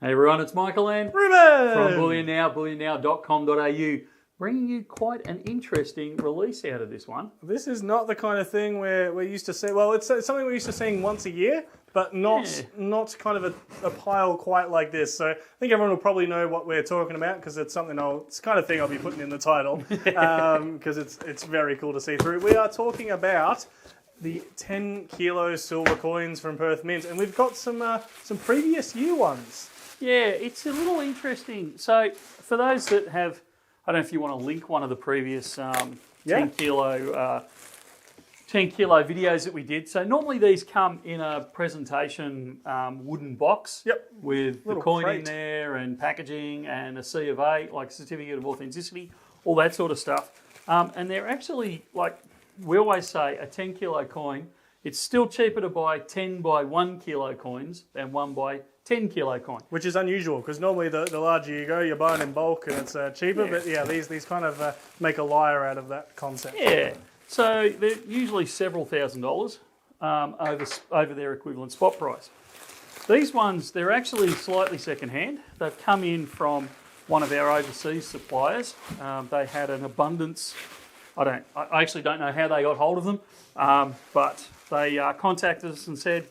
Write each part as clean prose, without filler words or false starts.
Hey everyone, it's Michael and Ruben from Bullion Now, bullionnow.com.au, bringing you quite an interesting release out of this one. This is not the kind of thing where we're used to see. Well, it's something we're used to seeing once a year, but not kind of a pile quite like this. So I think everyone will probably know what we're talking about because it's something it's the kind of thing I'll be putting in the title because it's very cool to see through. We are talking about the 10 kilo silver coins from Perth Mint, and we've got some previous year ones. Yeah, it's a little interesting. So for those that have, I don't know if you want to link one of the previous 10 kilo videos that we did. So normally these come in a presentation wooden box with the coin in there and packaging and a C of A, like certificate of authenticity, all that sort of stuff. And they're actually, like we always say, a 10 kilo coin, it's still cheaper to buy 10 by 1 kilo coins than 1 by 10 kilo coin. Which is unusual because normally the larger you go, you're buying in bulk and it's cheaper. Yeah. But yeah, these kind of make a liar out of that concept. Yeah. So they're usually several $1,000s over their equivalent spot price. These ones, they're actually slightly second-hand. They've come in from one of our overseas suppliers. They had an abundance. I actually don't know how they got hold of them, but they contacted us and said,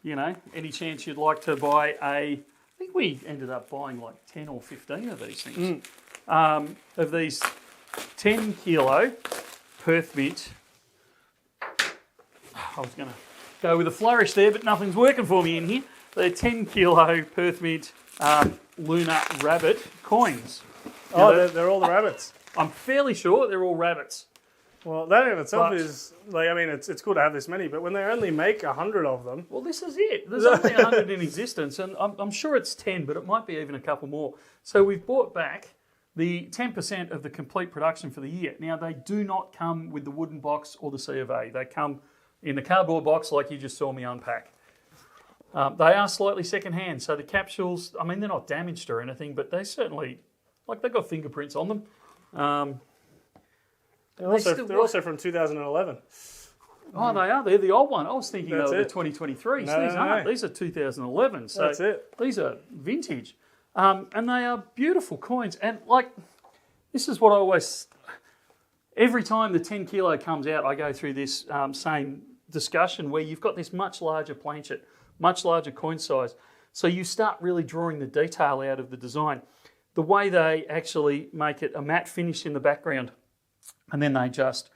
you know, any chance you'd like to buy I think we ended up buying like 10 or 15 of these things. Of these 10 kilo Perth Mint. I was going to go with a flourish there, but nothing's working for me in here. They're 10 kilo Perth Mint Lunar Rabbit coins. Oh, they're all the rabbits. I'm fairly sure they're all rabbits. Well, that in itself is, like, I mean, it's cool to have this many, but when they only make 100 of them... Well, this is it. There's only 100 in existence, and I'm sure it's 10, but it might be even a couple more. So we've bought back the 10% of the complete production for the year. Now, they do not come with the wooden box or the C of A. They come in the cardboard box like you just saw me unpack. They are slightly second-hand, so the capsules, I mean, they're not damaged or anything, but they certainly, like, they've got fingerprints on them. They're also from 2011. Oh, they are. They're the old one. I was thinking That's they were it. the 2023s. No, These aren't. These are 2011. So That's it. These are vintage. And they are beautiful coins. And, like, this is what I always... Every time the 10 kilo comes out, I go through this same discussion where you've got this much larger planchet, much larger coin size. So you start really drawing the detail out of the design. The way they actually make it a matte finish in the background, and then they just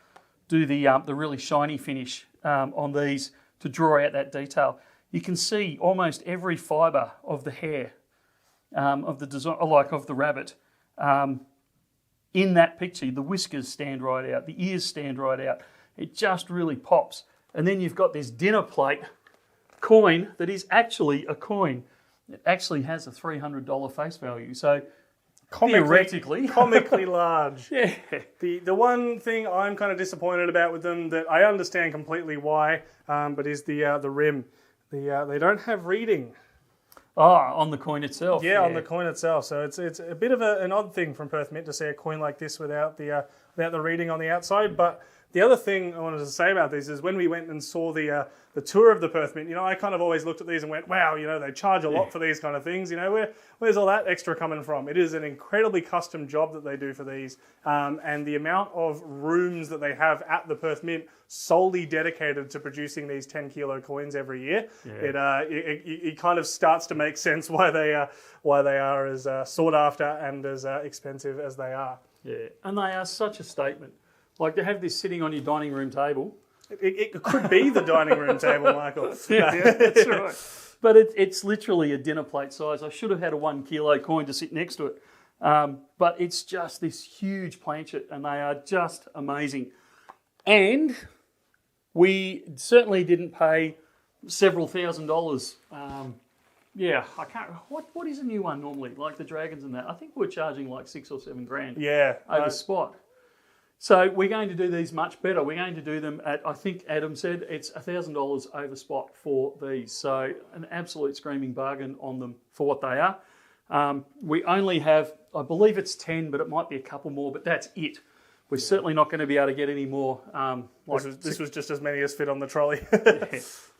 do the really shiny finish on these to draw out that detail. You can see almost every fibre of the hair of the design, like of the rabbit, in that picture. The whiskers stand right out, the ears stand right out. It just really pops. And then you've got this dinner plate coin that is actually a coin. It actually has a $300 face value. So theoretically, comically large. Yeah. The one thing I'm kind of disappointed about with them that I understand completely why, but is the rim. They don't have reading. On the coin itself. Yeah, on the coin itself. So it's a bit of an odd thing from Perth Mint to see a coin like this without the reading on the outside. But the other thing I wanted to say about these is when we went and saw the tour of the Perth Mint, you know, I kind of always looked at these and went, wow, you know, they charge a lot for these kind of things. You know, where's all that extra coming from? It is an incredibly custom job that they do for these, and the amount of rooms that they have at the Perth Mint solely dedicated to producing these 10 kilo coins every year. Yeah. It kind of starts to make sense why they are as sought after and as expensive as they are. Yeah, and they are such a statement. Like, to have this sitting on your dining room table. It could be the dining room table, Michael. Yeah, that's right. But it's literally a dinner plate size. I should have had a 1 kilo coin to sit next to it. But it's just this huge planchet, and they are just amazing. And we certainly didn't pay several $1,000s. I can't. What is a new one normally? Like the Dragons and that. I think we're charging like $6,000 or $7,000. Yeah, over spot. So we're going to do these much better. We're going to do them at, I think Adam said, it's $1,000 over spot for these. So an absolute screaming bargain on them for what they are. We only have, I believe it's 10, but it might be a couple more, but that's it. We're certainly not going to be able to get any more. This was just as many as fit on the trolley.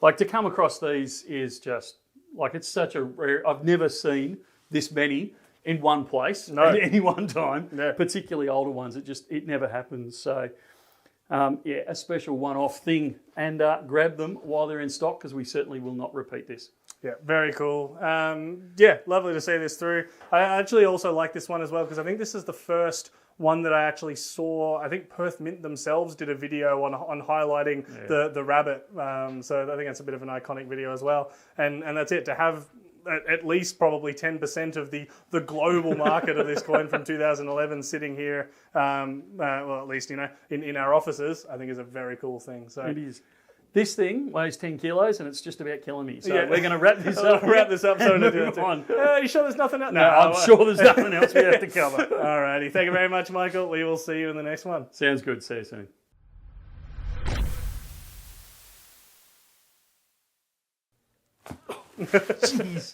Like, to come across these is just, like, it's such a rare, I've never seen this many in one place No. at any one time, Yeah. particularly older ones. It never happens. So, a special one-off thing. And grab them while they're in stock because we certainly will not repeat this. Yeah, very cool. Lovely to see this through. I actually also like this one as well because I think this is the first one that I actually saw. I think Perth Mint themselves did a video on highlighting the rabbit. So I think that's a bit of an iconic video as well. And that's it, to have at least probably 10% of the global market of this coin from 2011 sitting here, well, at least, in our offices, I think is a very cool thing. So It is. This thing weighs 10 kilos and it's just about killing me. So Yeah. we're going to wrap this up. wrap this up so and we don't move do it. on. You sure there's nothing else? No, I'm sure there's nothing else we have to cover. Alrighty. Thank you very much, Michael. We will see you in the next one. Sounds good. See you soon. Jeez.